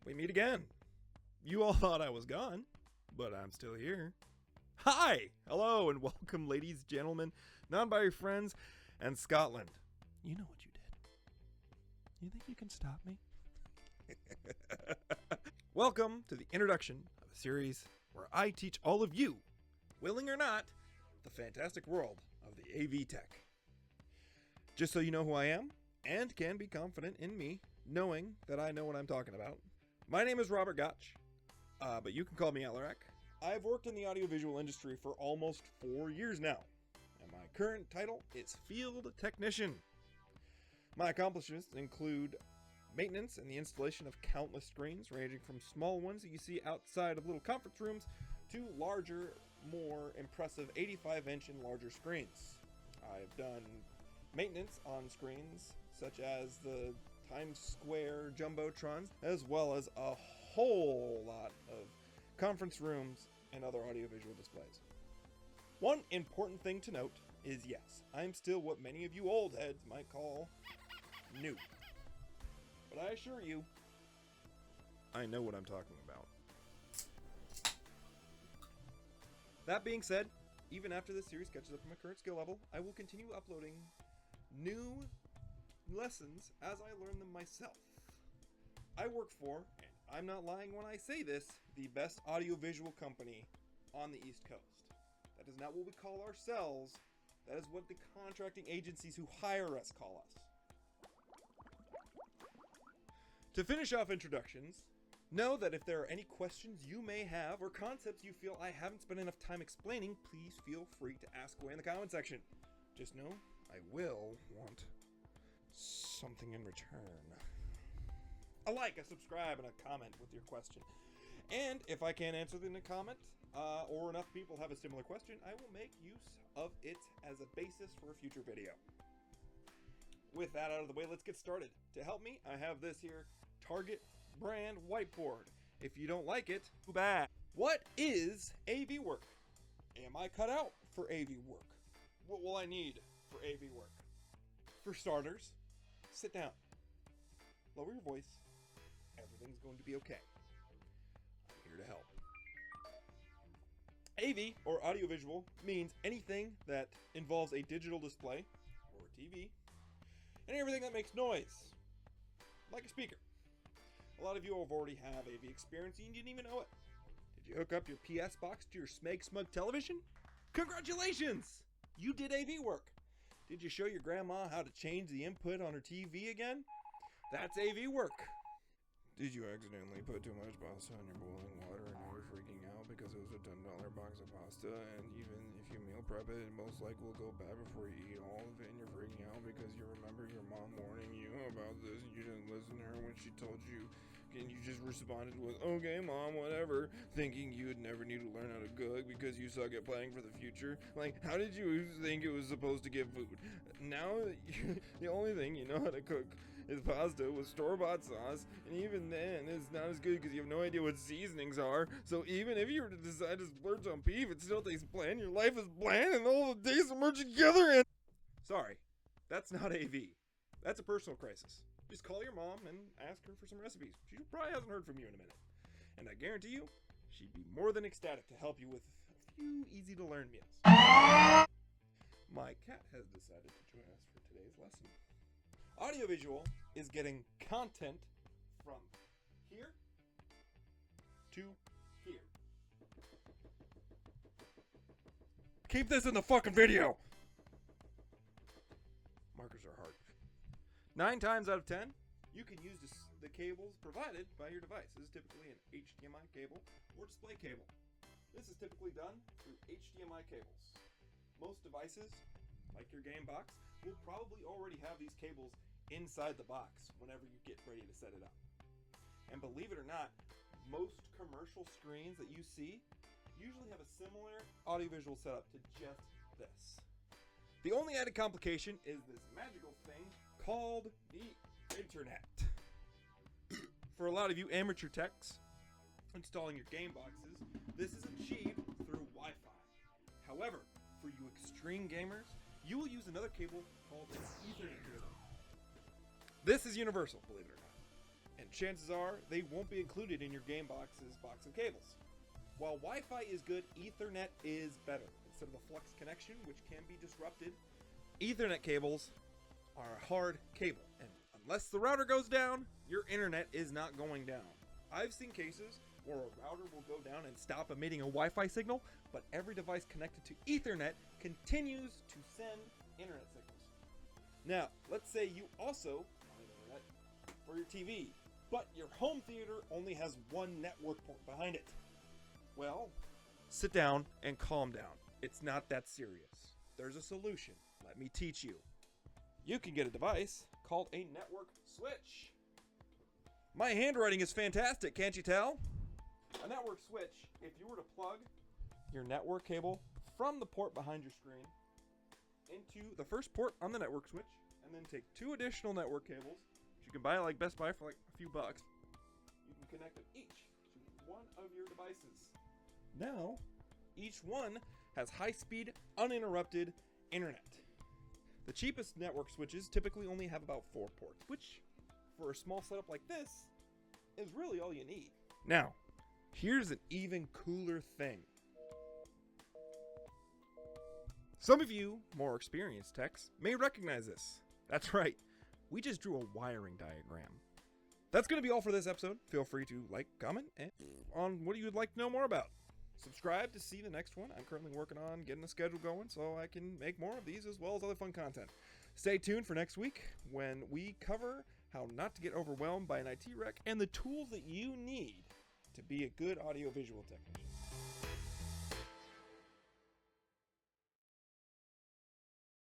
we meet again. You all thought I was gone, but I'm still here. Hi, hello, and welcome, ladies, gentlemen, non-binary friends, and Scotland. You know what you did. You think you can stop me? Welcome to the introduction of a series where I teach all of you, willing or not, the fantastic world of the AV tech. Just so you know who I am, and can be confident in me, knowing that I know what I'm talking about. My name is Robert Gotch, but you can call me Alarac. I've worked in the audiovisual industry for almost 4 years now, and my current title is Field Technician. My accomplishments include maintenance and the installation of countless screens, ranging from small ones that you see outside of little conference rooms to larger, more impressive 85-inch and larger screens. I've done maintenance on screens such as the Times Square Jumbotrons, as well as a whole lot of conference rooms and other audiovisual displays. One important thing to note is, yes, I'm still what many of you old heads might call new. But I assure you, I know what I'm talking about. That being said, even after this series catches up to my current skill level, I will continue uploading new lessons as I learn them myself. I work for, and I'm not lying when I say this, the best audiovisual company on the East Coast. That is not what we call ourselves. That is what the contracting agencies who hire us call us. To finish off introductions, know that if there are any questions you may have or concepts you feel I haven't spent enough time explaining, please feel free to ask away in the comment section. Just know I will want something in return. A like, a subscribe, and a comment with your question. And if I can't answer it in a comment, or enough people have a similar question, I will make use of it as a basis for a future video. With that out of the way, let's get started. To help me, I have this here Target brand whiteboard. If you don't like it, too bad. What is AV work? Am I cut out for AV work? What will I need for AV work? For starters, sit down. Lower your voice. Everything's going to be okay. I'm here to help. AV, or audiovisual, means anything that involves a digital display, or a TV, and everything that makes noise, like a speaker. A lot of you already have AV experience and you didn't even know it. Did you hook up your PS box to your Smeg Smug television? Congratulations! You did AV work. Did you show your grandma how to change the input on her TV again? That's AV work. Did you accidentally put too much pasta in your boiling water and you were freaking out because it was a $10 box of pasta, and even if you meal prep it, most likely will go bad before you eat all of it, and you're freaking out because you remember your mom warning you about this and you didn't listen to her when she told you, and you just responded with, okay mom, whatever, thinking you would never need to learn how to cook because you suck at planning for the future. Like, how did you think it was supposed to get food? Now, the only thing you know how to cook is pasta with store-bought sauce, and even then, it's not as good because you have no idea what seasonings are. So even if you were to decide to splurge on beef, it still tastes bland. Your life is bland, and all the days merge together. And sorry, that's not AV. That's a personal crisis. Just call your mom and ask her for some recipes. She probably hasn't heard from you in a minute, and I guarantee you, she'd be more than ecstatic to help you with a few easy-to-learn meals. My cat has decided to join us for today's lesson. Audiovisual is getting content from here to here. Keep this in the fucking video! Markers are hard. 9 times out of 10, you can use the cables provided by your device. This is typically an HDMI cable or display cable. This is typically done through HDMI cables. Most devices, like your game box, will probably already have these cables inside the box whenever you get ready to set it up. And believe it or not, most commercial screens that you see usually have a similar audiovisual setup to just this. The only added complication is this magical thing called the internet. For a lot of you amateur techs installing your game boxes, this is achieved through Wi-Fi. However, for you extreme gamers, you will use another cable called an Ethernet cable. This is universal, believe it or not. and chances are they won't be included in your game box's box of cables. While Wi-Fi is good, Ethernet is better. Instead of a flux connection, which can be disrupted, Ethernet cables are a hard cable, and unless the router goes down, your internet is not going down. I've seen cases where a router will go down and stop emitting a Wi-Fi signal, but every device connected to Ethernet continues to send internet signals. Now, let's say you also want internet for your TV, but your home theater only has one network port behind it. Well, sit down and calm down. It's not that serious. There's a solution. Let me teach you. You can get a device called a network switch. My handwriting is fantastic, can't you tell? A network switch, if you were to plug your network cable from the port behind your screen into the first port on the network switch, and then take 2 additional network cables, which you can buy like Best Buy for like a few bucks, you can connect them each to one of your devices. Now, each one has high-speed, uninterrupted internet. The cheapest network switches typically only have about 4 ports, which, for a small setup like this, is really all you need. Now, here's an even cooler thing. Some of you, more experienced techs, may recognize this. That's right, we just drew a wiring diagram. That's going to be all for this episode. Feel free to like, comment, and on what you would like to know more about. Subscribe to see the next one. I'm currently working on getting a schedule going so I can make more of these as well as other fun content. Stay tuned for next week when we cover how not to get overwhelmed by an IT wreck and the tools that you need to be a good audiovisual technician.